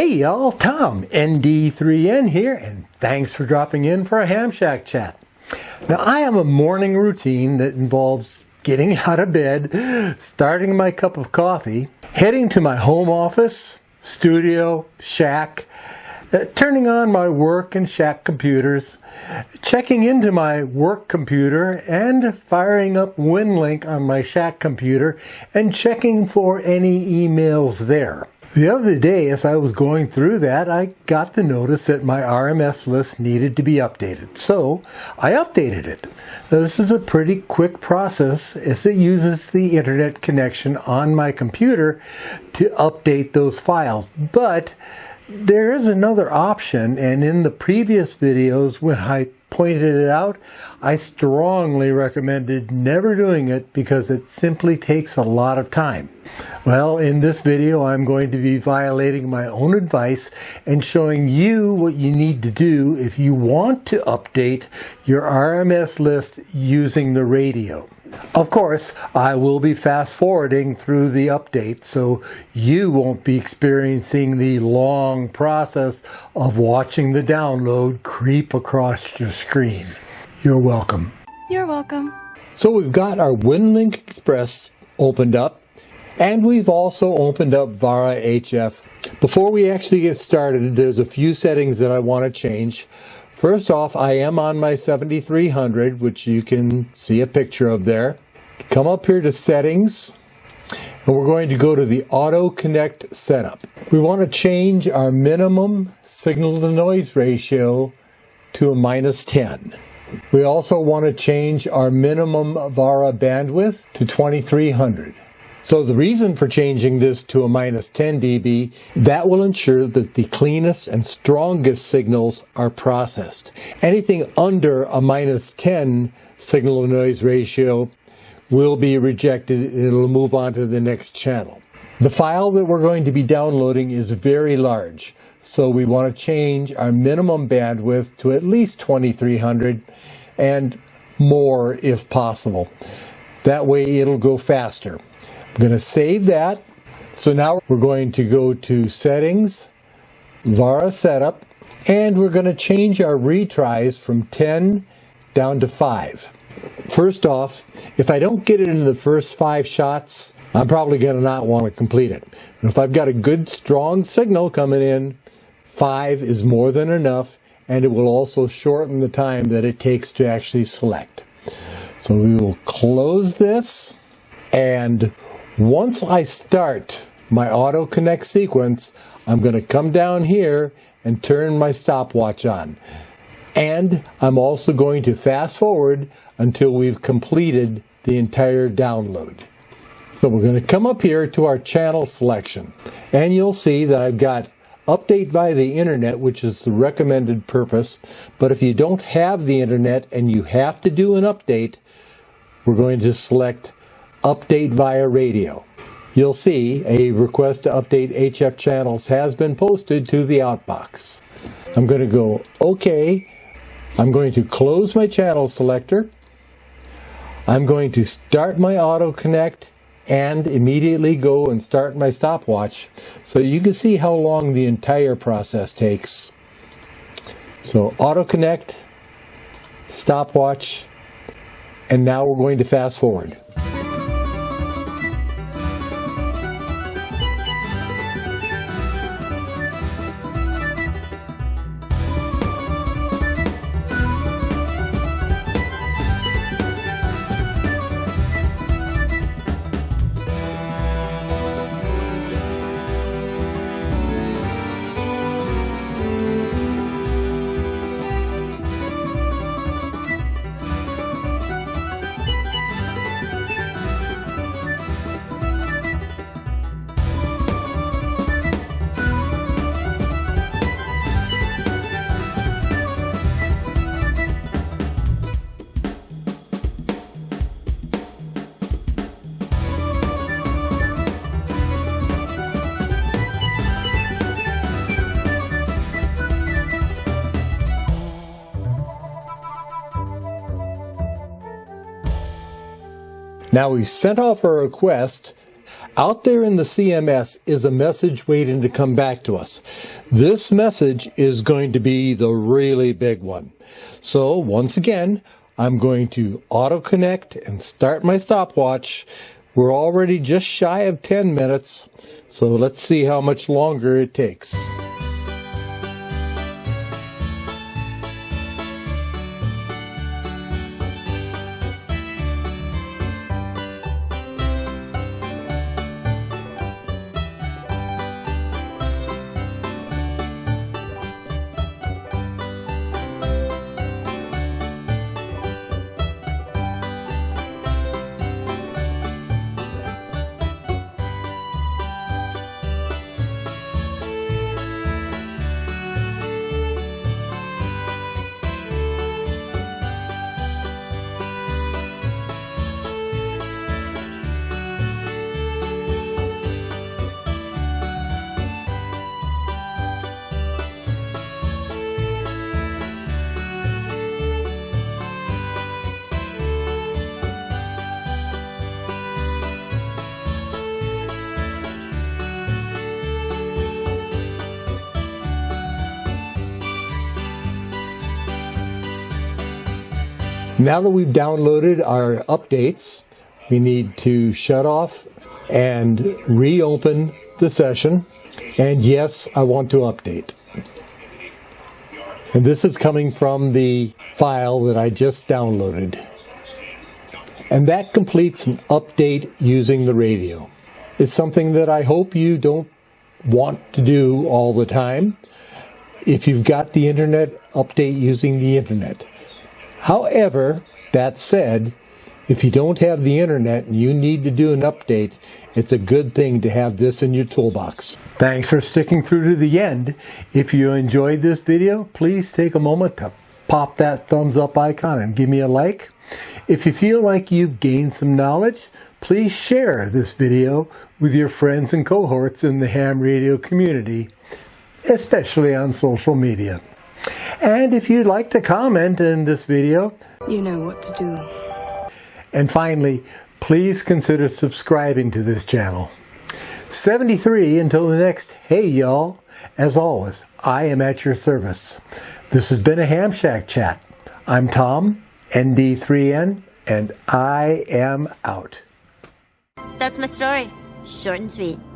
Hey y'all, Tom, ND3N here, and thanks for dropping in for a Ham Shack chat. Now, I have a morning routine that involves getting out of bed, starting my cup of coffee, heading to my home office, studio, shack, turning on my work and shack computers, checking into my work computer, and firing up WinLink on my shack computer and checking for any emails there. The other day, as I was going through that, I got the notice that my RMS list needed to be updated. So I updated it. Now, this is a pretty quick process as it uses the internet connection on my computer to update those files. But there is another option, and in the previous videos when I pointed it out, I strongly recommended never doing it because it simply takes a lot of time. Well, in this video, I'm going to be violating my own advice and showing you what you need to do if you want to update your RMS list using the radio. Of course, I will be fast forwarding through the update, so you won't be experiencing the long process of watching the download creep across your screen. You're welcome. You're welcome. So we've got our WinLink Express opened up, and we've also opened up VARA HF. Before we actually get started, there's a few settings that I want to change. First off, I am on my 7300, which you can see a picture of there. Come up here to Settings, and we're going to go to the Auto Connect Setup. We want to change our minimum signal-to-noise ratio to a -10. We also want to change our minimum VARA bandwidth to 2300. So the reason for changing this to a -10 dB, that will ensure that the cleanest and strongest signals are processed. Anything under a -10 signal-to-noise ratio will be rejected. It'll move on to the next channel. The file that we're going to be downloading is very large, so we want to change our minimum bandwidth to at least 2300 and more if possible. That way it'll go faster. I'm going to save that. So now we're going to go to Settings, VARA Setup, and we're going to change our retries from 10 down to 5. First off, if I don't get it in the first 5 shots, I'm probably going to not want to complete it. But if I've got a good strong signal coming in, 5 is more than enough, and it will also shorten the time that it takes to actually select. So we will close this, and once I start my auto connect sequence, I'm going to come down here and turn my stopwatch on. And I'm also going to fast forward until we've completed the entire download. So we're going to come up here to our channel selection, and you'll see that I've got update via the internet, which is the recommended purpose. But if you don't have the internet and you have to do an update, we're going to select update via radio. You'll see a request to update HF channels has been posted to the outbox. I'm going to go OK. I'm going to close my channel selector. I'm going to start my auto connect and immediately go and start my stopwatch so you can see how long the entire process takes. So auto connect, stopwatch, and now we're going to fast forward. Now we've sent off our request. Out there in the CMS is a message waiting to come back to us. This message is going to be the really big one. So once again, I'm going to auto-connect and start my stopwatch. We're already just shy of 10 minutes, so let's see how much longer it takes. Now that we've downloaded our updates, we need to shut off and reopen the session. And yes, I want to update. And this is coming from the file that I just downloaded. And that completes an update using the radio. It's something that I hope you don't want to do all the time. If you've got the internet, update using the internet. However, that said, if you don't have the internet and you need to do an update, it's a good thing to have this in your toolbox. Thanks for sticking through to the end. If you enjoyed this video, please take a moment to pop that thumbs up icon and give me a like. If you feel like you've gained some knowledge, please share this video with your friends and cohorts in the ham radio community, especially on social media. And if you'd like to comment in this video, you know what to do. And finally, please consider subscribing to this channel. 73 until the next Hey Y'all. As always, I am at your service. This has been a Ham Shack Chat. I'm Tom, ND3N, and I am out. That's my story. Short and sweet.